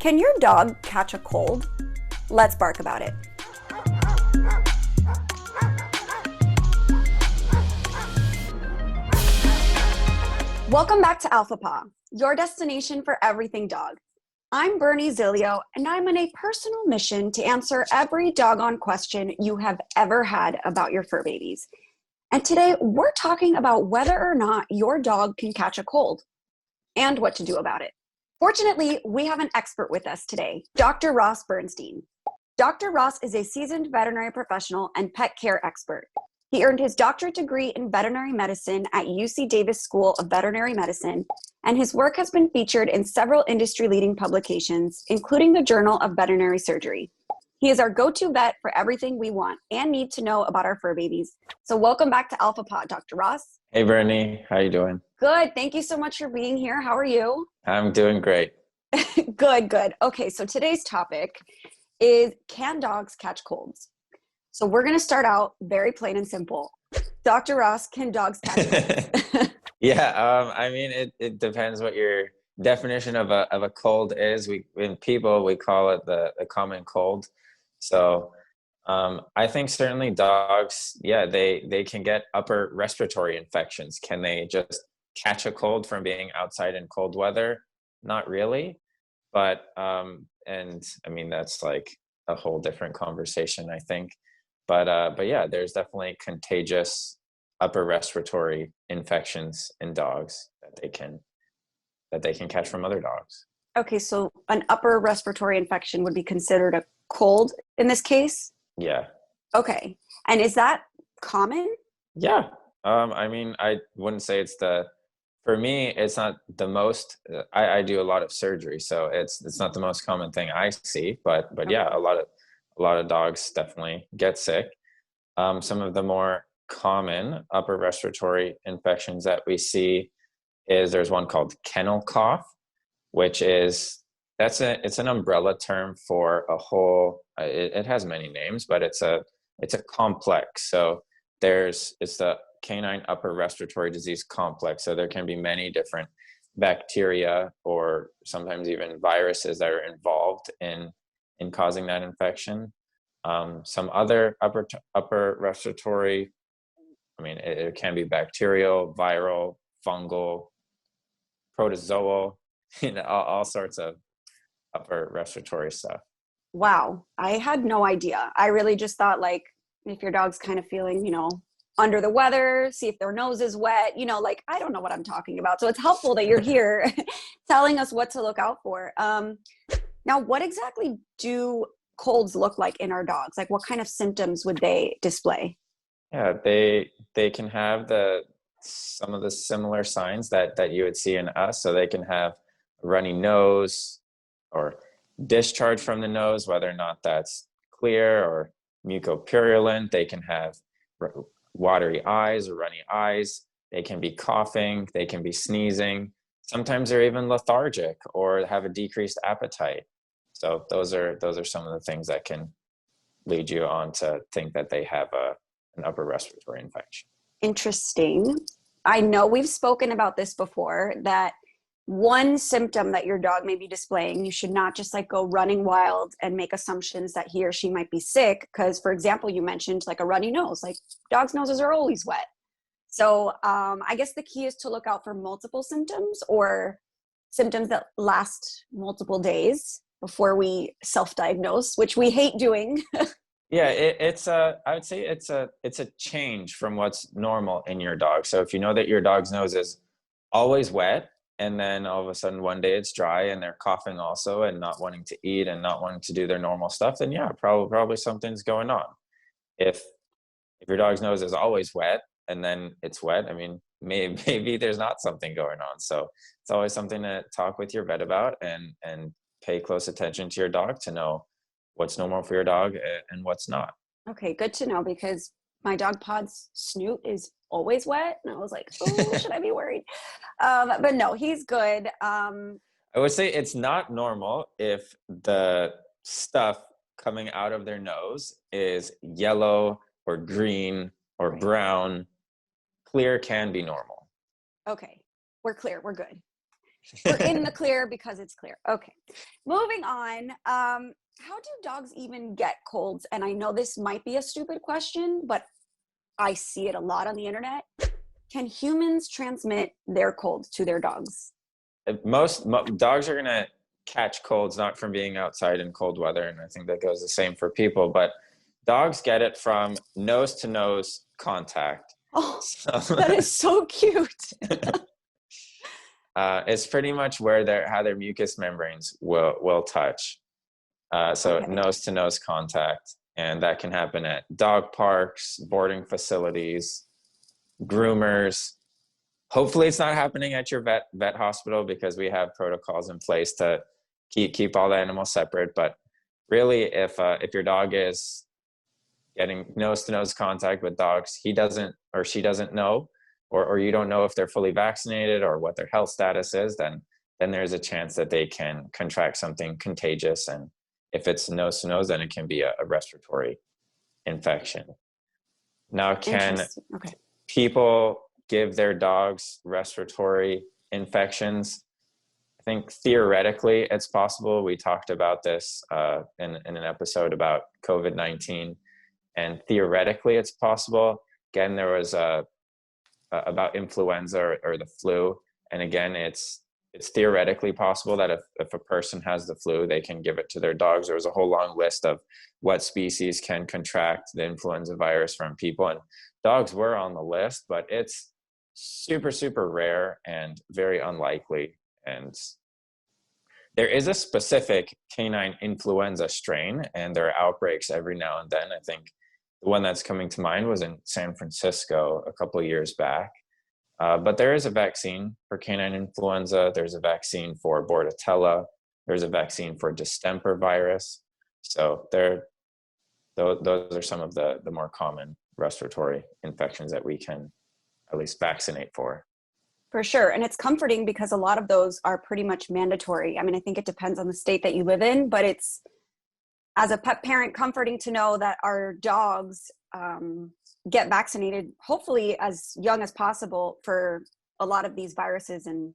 Can your dog catch a cold? Let's bark about it. Welcome back to Alpha Paw, your destination for everything dog. I'm Bernie Zilio, and I'm on a personal mission to answer every doggone question you have ever had about your fur babies. And today we're talking about whether or not your dog can catch a cold and what to do about it. Fortunately, we have an expert with us today, Dr. Ross Bernstein. Dr. Ross is a seasoned veterinary professional and pet care expert. He earned his doctorate degree in veterinary medicine at UC Davis School of Veterinary Medicine, and his work has been featured in several industry-leading publications, including the Journal of Veterinary Surgery. He is our go-to vet for everything we want and need to know about our fur babies. So welcome back to Alpha Pod, Dr. Ross. Hey, Bernie. How you doing? Good. Thank you so much for being here. How are you? I'm doing great. Good. Okay, so today's topic is, can dogs catch colds? So we're going to start out very plain and simple. Dr. Ross, can dogs catch colds? Yeah, I mean, it depends what your definition of a cold is. In people, we call it the common cold. So I think certainly dogs, yeah, they can get upper respiratory infections. Can they just catch a cold from being outside in cold weather? Not really. But, and I mean, that's like a whole different conversation, I think. But yeah, there's definitely contagious upper respiratory infections in dogs that they can catch from other dogs. Okay, so an upper respiratory infection would be considered a cold in this case? Yeah. Okay. And is that common? Yeah. I mean, I wouldn't say for me, it's not the most, I do a lot of surgery, so it's not the most common thing I see, but yeah, a lot of dogs definitely get sick. Some of the more common upper respiratory infections that we see there's one called kennel cough, which is, it's an umbrella term for a whole, it has many names, but it's a complex. So it's the canine upper respiratory disease complex. So there can be many different bacteria or sometimes even viruses that are involved in causing that infection. Some other upper respiratory, I mean, it can be bacterial, viral, fungal, protozoal, all sorts of upper respiratory stuff. Wow. I had no idea. I really just thought, like, if your dog's kind of feeling, under the weather, see if their nose is wet, like, I don't know what I'm talking about. So it's helpful that you're here telling us what to look out for. Now, what exactly do colds look like in our dogs? Like, what kind of symptoms would they display? Yeah, they can have some of the similar signs that you would see in us. So they can have a runny nose or discharge from the nose, whether or not that's clear or mucopurulent. They can have watery eyes or runny eyes. They can be coughing. They can be sneezing. Sometimes they're even lethargic or have a decreased appetite. So those are some of the things that can lead you on to think that they have an upper respiratory infection. Interesting. I know we've spoken about this before, that one symptom that your dog may be displaying, you should not just like go running wild and make assumptions that he or she might be sick. Because, for example, you mentioned like a runny nose, like dogs' noses are always wet. So I guess the key is to look out for multiple symptoms or symptoms that last multiple days before we self-diagnose, which we hate doing. Yeah, I would say it's a change from what's normal in your dog. So if you know that your dog's nose is always wet, and then all of a sudden one day it's dry and they're coughing also and not wanting to eat and not wanting to do their normal stuff, then yeah, probably something's going on. If your dog's nose is always wet and then it's wet, I mean, maybe there's not something going on. So it's always something to talk with your vet about and pay close attention to your dog to know what's normal for your dog and what's not. Okay, good to know, because my dog Pod's snoot is always wet. And I was like, oh, should I be worried? But no, he's good. I would say it's not normal if the stuff coming out of their nose is yellow or green or Right. brown. Clear can be normal. Okay, we're clear. We're good. We're in the clear because it's clear. Okay. Moving on. How do dogs even get colds? And I know this might be a stupid question, but I see it a lot on the internet. Can humans transmit their colds to their dogs? Most dogs are going to catch colds not from being outside in cold weather, and I think that goes the same for people, but dogs get it from nose to nose contact. Oh, So that is so cute. it's pretty much where how their mucous membranes will touch. So Okay. nose to nose contact, and that can happen at dog parks, boarding facilities, groomers. Hopefully it's not happening at your vet hospital, because we have protocols in place to keep all the animals separate. But really, if your dog is getting nose to nose contact with dogs he doesn't or she doesn't know, or you don't know if they're fully vaccinated or what their health status is, then there's a chance that they can contract something contagious. And if it's nose to nose, then it can be a respiratory infection. Now, can Okay. people give their dogs respiratory infections? I think theoretically it's possible. We talked about this in an episode about COVID-19, and theoretically it's possible. Again, there was about influenza or the flu, and again, it's theoretically possible that if a person has the flu, they can give it to their dogs. There was a whole long list of what species can contract the influenza virus from people, and dogs were on the list, but it's super, super rare and very unlikely. And there is a specific canine influenza strain, and there are outbreaks every now and then. I think the one that's coming to mind was in San Francisco a couple of years back. But there is a vaccine for canine influenza. There's a vaccine for Bordetella. There's a vaccine for distemper virus. So those are some of the more common respiratory infections that we can at least vaccinate for. For sure. And it's comforting because a lot of those are pretty much mandatory. I mean, I think it depends on the state that you live in, but it's, as a pet parent, comforting to know that our dogs get vaccinated, hopefully as young as possible, for a lot of these viruses and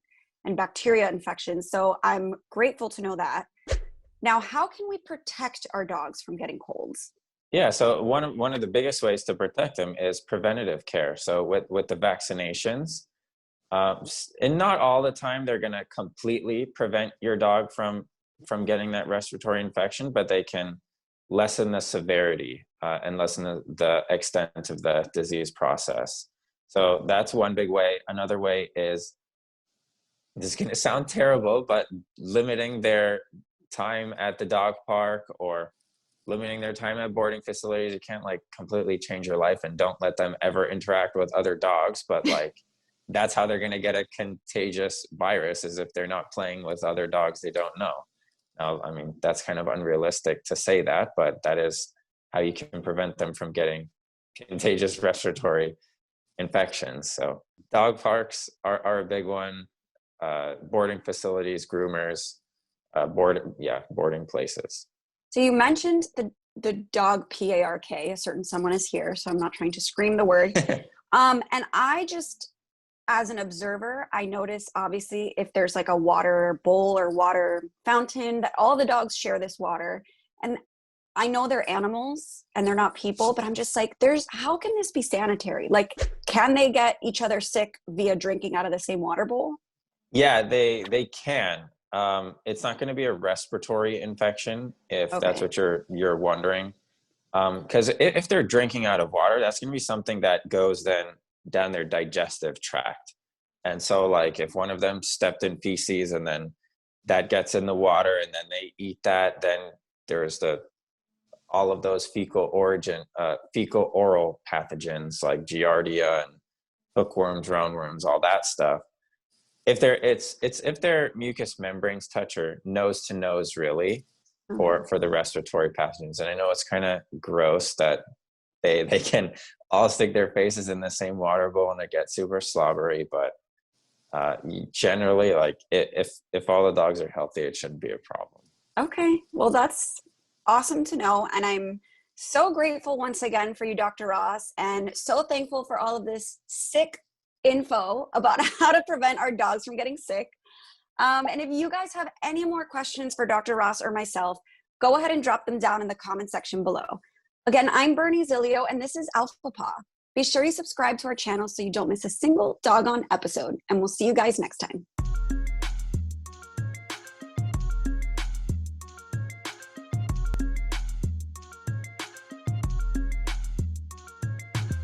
bacteria infections. So I'm grateful to know that. Now, how can we protect our dogs from getting colds? Yeah, so one of the biggest ways to protect them is preventative care. So with the vaccinations, and not all the time they're going to completely prevent your dog from getting that respiratory infection, but they can lessen the severity and lessen the extent of the disease process. So that's one big way. Another way is, this is going to sound terrible, but limiting their time at the dog park or limiting their time at boarding facilities. You can't like completely change your life, and don't let them ever interact with other dogs, but like that's how they're going to get a contagious virus, is if they're not playing with other dogs they don't know. Now, I mean, that's kind of unrealistic to say that, but that is how you can prevent them from getting contagious respiratory infections. So dog parks are a big one. Boarding facilities, groomers, boarding places. So you mentioned the dog park. A certain someone is here, so I'm not trying to scream the word. And I just, as an observer, I notice obviously if there's like a water bowl or water fountain, that all the dogs share this water. And I know they're animals and they're not people, but I'm just like, how can this be sanitary? Like, can they get each other sick via drinking out of the same water bowl? Yeah, they can. It's not going to be a respiratory infection, if that's what you're wondering. Because if they're drinking out of water, that's going to be something that goes then down their digestive tract. And so like if one of them stepped in feces and then that gets in the water and then they eat that, then there's all of those fecal oral pathogens like Giardia and hookworms, roundworms, all that stuff. If their mucous membranes touch or nose to nose, really, for the respiratory pathogens. And I know it's kind of gross that they can all stick their faces in the same water bowl and they get super slobbery, but generally, like if all the dogs are healthy, it shouldn't be a problem. Okay, well, that's awesome to know, and I'm so grateful once again for you, Dr. Ross, and so thankful for all of this sick info about how to prevent our dogs from getting sick. And if you guys have any more questions for Dr. Ross or myself, go ahead and drop them down in the comment section below. Again, I'm Bernie Zilio, and this is Alpha Paw. Be sure you subscribe to our channel so you don't miss a single doggone episode, and we'll see you guys next time.